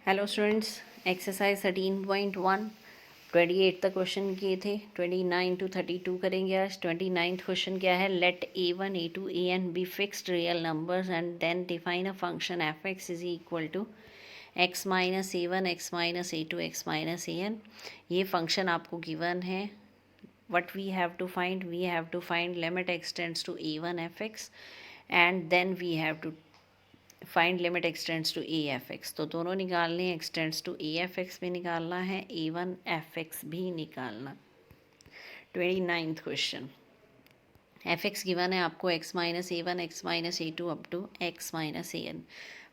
Hello students, exercise 13.1 28 तक question किए थे। 29 to 32 करेंगे आज। 29th क्वेश्चन क्या है? Let a1 a2 an be fixed real numbers and then define a function f x is equal to x minus A one x minus A two x minus A N. ये function आपको given है। what we have to find limit extends to a1 fx and then we have to find limit x tends to A f x. तो दोनों निकालने हैं, x tends to A f x भी निकालना है, ए वन एफ एक्स भी निकालना। 29th question, F x given है आपको x minus A one x minus A two up to x minus A n.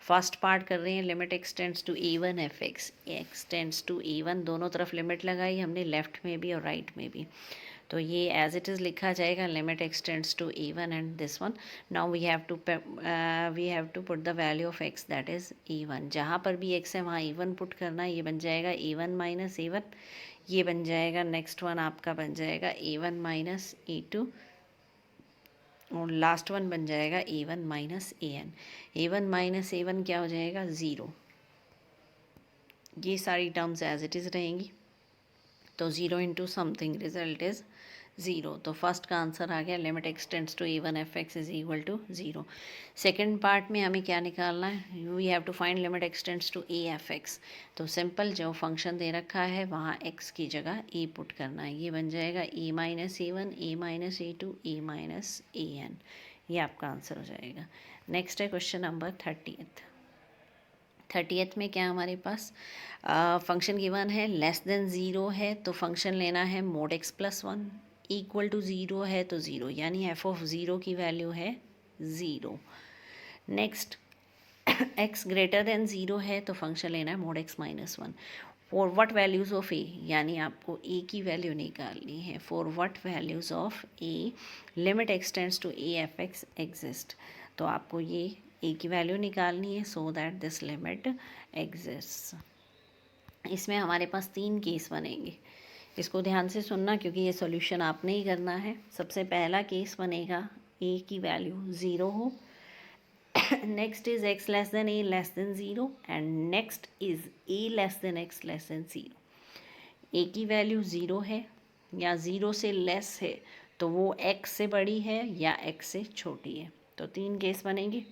First part कर रहे हैं, limit x tends to a one f x x tends to a one, दोनों तरफ limit लगाई हमने, left में भी और राइट में भी। तो ये एज इट इज़ लिखा जाएगा, limit x tends to a one and this one. Now we have to put the value of x that is a one. जहाँ पर भी एक्स है वहाँ ए वन पुट करना है। ये बन जाएगा ए वन माइनस ए वन, ये बन जाएगा नेक्स्ट वन आपका बन जाएगा ए वन माइनस ए टू, और लास्ट वन बन जाएगा ए one minus A N. A one minus A one क्या हो जाएगा? ज़ीरो। ये सारी टर्म्स एज इट इज़ रहेंगी। तो zero into something result is zero. तो फर्स्ट का आंसर आ गया, limit x tends to a one f x is equal to zero. Second part में हमें क्या निकालना है? We have to find limit x tends to A f x. तो सिंपल, जो फंक्शन दे रखा है वहाँ एक्स की जगह ए पुट करना है। ये बन जाएगा A minus A one A minus A two A minus A N. ये आपका आंसर हो जाएगा। नेक्स्ट है क्वेश्चन नंबर 30th में क्या हमारे पास फंक्शन गिवन है, लेस देन ज़ीरो है तो फंक्शन लेना है mod x plus one, equal to zero है तो ज़ीरो, यानी एफ ऑफ ज़ीरो की वैल्यू है zero. Next, x greater than zero है तो फंक्शन लेना है mod x minus one. For what values of A, यानी आपको ए की वैल्यू निकालनी है। For what values of A limit x tends to A f x exist. तो आपको ये ए की वैल्यू निकालनी है so that this limit exist. इसमें हमारे पास 3 केस बनेंगे, इसको ध्यान से सुनना क्योंकि ये सॉल्यूशन आपने ही करना है। सबसे पहला केस बनेगा ए की वैल्यू ज़ीरो हो, next is x less than A less than zero, and next is A less than x less than zero. A की वैल्यू ज़ीरो है या ज़ीरो से लेस है तो वो एक्स से बड़ी है या एक्स से छोटी है। तो 3 केस बनेंगे।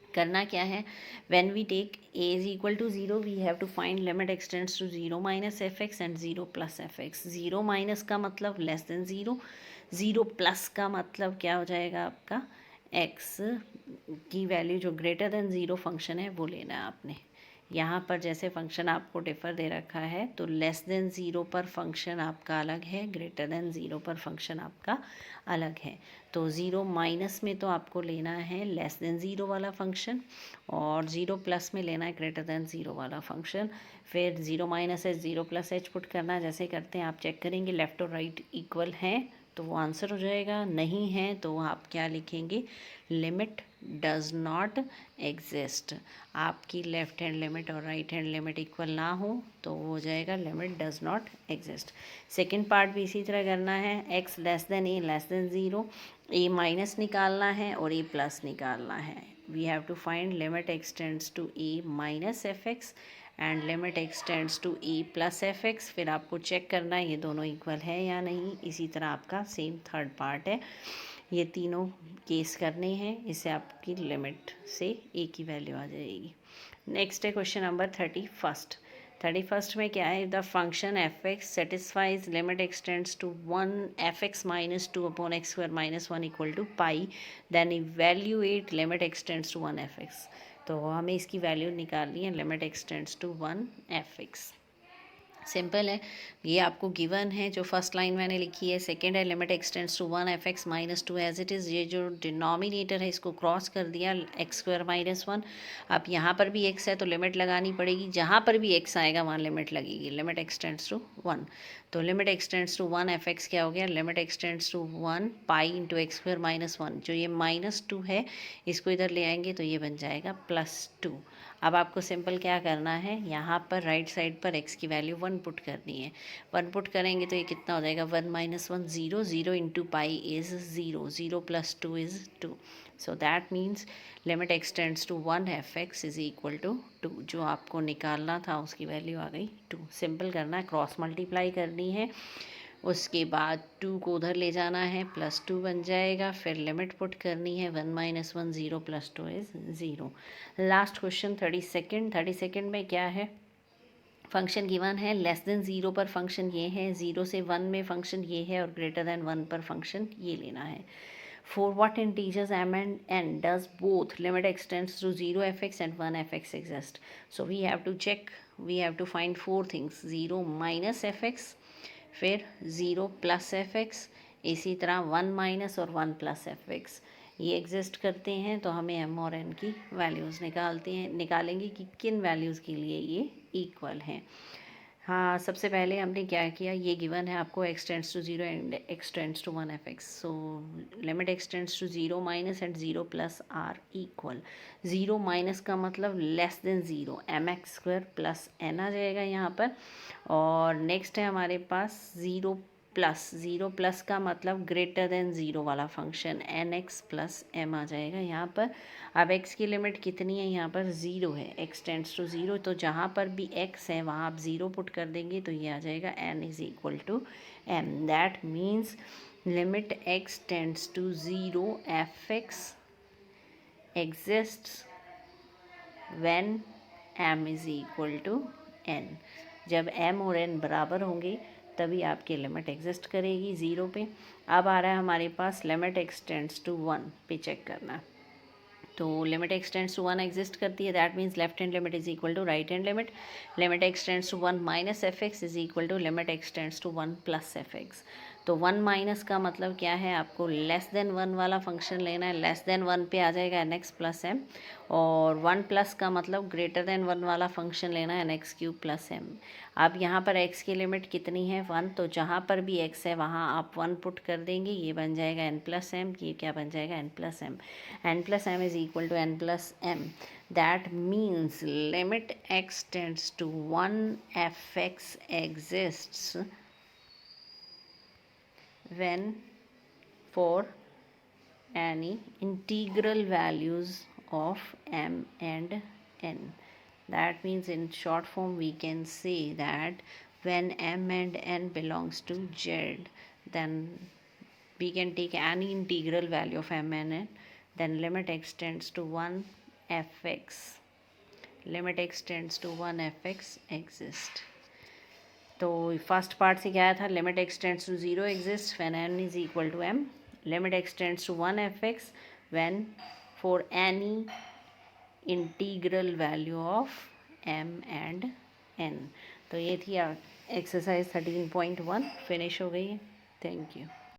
करना क्या है? When we take a is equal to zero we have to find limit x tends to zero minus f x and zero plus f x. Zero minus का मतलब less than zero, zero plus का मतलब क्या हो जाएगा आपका? X की value जो ग्रेटर देन ज़ीरो फंक्शन है वो लेना है आपने। यहाँ पर जैसे फंक्शन आपको डिफ़र दे रखा है तो लेस देन ज़ीरो पर फंक्शन आपका अलग है, ग्रेटर देन ज़ीरो पर फंक्शन आपका अलग है। तो ज़ीरो माइनस में तो आपको लेना है लेस देन ज़ीरो वाला फंक्शन, और ज़ीरो प्लस में लेना है ग्रेटर देन ज़ीरो वाला फंक्शन। फिर zero minus H zero plus H put करना, जैसे करते हैं आप चेक करेंगे लेफ़्ट और राइट इक्वल हैं तो वो आंसर हो जाएगा, नहीं है तो आप क्या लिखेंगे? Limit does not exist. आपकी लेफ्ट हैंड लिमिट और राइट हैंड लिमिट इक्वल ना हो तो वो हो जाएगा limit does not exist. Second part भी इसी तरह करना है, x less than A less than zero, a minus निकालना है और ए प्लस निकालना है। We have to find limit x tends to A minus f x and limit x tends to a plus f x. फिर आपको चेक करना है ये दोनों इक्वल है या नहीं। इसी तरह आपका सेम थर्ड पार्ट है, ये तीनों केस करने हैं, इससे आपकी लिमिट से ए की वैल्यू आ जाएगी। नेक्स्ट है क्वेश्चन नंबर 31st में क्या है? The function f x satisfies limit x tends to one f x minus two upon x square minus one equal to pi, then evaluate limit x tends to one f x. तो हमें इसकी value निकालनी है, limit x tends to one f x. Simple है, ये आपको given है। जो फर्स्ट लाइन मैंने लिखी है, सेकेंड है limit x tends to one f x minus two as it is. ये जो डिनोमिनेटर है इसको क्रॉस कर दिया, एक्स स्क्वायर माइनस वन। अब यहाँ पर भी एक्स है तो लिमिट लगानी पड़ेगी, जहाँ पर भी एक्स आएगा वहाँ लिमिट लगेगी, लिमिट एक्सटेंड्स टू वन। तो limit x tends to one f x क्या हो गया? Limit x tends to one pi into x square minus one. जो ये माइनस टू है इसको इधर ले आएंगे तो ये बन जाएगा प्लस टू। अब आपको सिंपल क्या करना है, यहाँ पर राइट साइड पर x की वैल्यू 1 पुट करनी है। 1 पुट करेंगे तो ये कितना हो जाएगा, 1 minus 1 zero, zero into pi is zero, zero plus 2 is 2। So that means limit x tends to 1 F x is equal to 2। जो आपको निकालना था उसकी वैल्यू आ गई 2। सिंपल करना है, क्रॉस मल्टीप्लाई करनी है, उसके बाद 2 को उधर ले जाना है, प्लस 2 बन जाएगा, फिर लिमिट पुट करनी है, 1 minus 1 zero plus 2 is zero. Last question 32 में क्या है, फंक्शन गिवन है, लेस देन ज़ीरो पर फंक्शन ये है, ज़ीरो से 1 में फंक्शन ये है, और ग्रेटर देन 1 पर फंक्शन ये लेना है। For what integers m and n does both limit extends to 0 fx and 1 fx exist? So we have to check, we have to find four things, 0 minus fx, फिर 0 plus f x, इसी तरह 1 minus और 1 plus f x, ये exist करते हैं। तो हमें M और एन की वैल्यूज़ निकालेंगे कि किन वैल्यूज़ के लिए ये इक्वल हैं। हाँ, सबसे पहले हमने क्या किया, ये गिवन है आपको x tends to 0 and x tends to 1 F x. So limit x tends to 0 minus and 0 plus are equal, 0 minus का मतलब less than 0, M x square plus N आ जाएगा यहाँ पर। और नेक्स्ट है हमारे पास 0 प्लस का मतलब ग्रेटर देन 0 वाला function, N x plus M आ जाएगा यहाँ पर। अब x की लिमिट कितनी है, यहाँ पर 0 है, x टेंड्स टू 0, तो जहाँ पर भी x है वहाँ आप 0 पुट कर देंगे तो ये आ जाएगा n is equal to m। That means limit x tends to 0 f x exists when m is equal to n। जब m और n बराबर होंगे तभी आपकी लिमिट एग्जिस्ट करेगी 0 पे। अब आ रहा है हमारे पास लिमिट एक्स टेंड्स टू 1 पे चेक करना। तो limit x tends to 1 exist करती है, that means left hand limit is equal to right hand limit. Limit x tends to 1 minus f x is equal to limit x tends to 1 plus f x. तो 1 minus का मतलब क्या है, आपको less than 1 वाला function लेना है, less then 1 पे आ जाएगा एन एक्स प्लस एम, और 1 प्लस का मतलब ग्रेटर देन 1 वाला फंक्शन लेना है, n x cube plus m. अब यहाँ पर x की लिमिट कितनी है, 1, तो जहाँ पर भी x है वहाँ आप 1 पुट कर देंगे, ये बन जाएगा n प्लस एम, ये क्या बन जाएगा n plus m. n plus m is equal to n plus m. That means limit x tends to 1 F x exists when for any integral values of m and n. That means in short form we can say that when m and n belongs to z, then we can take any integral value of m and n, then limit x tends to 1 fx, limit x tends to 1 fx exist. तो first part से क्या आया था, limit x tends to 0 exist when n is equal to m, limit x tends to 1 F x when for any integral value of m and n। तो ये थी exercise 13.1 finish हो गई है। Thank you.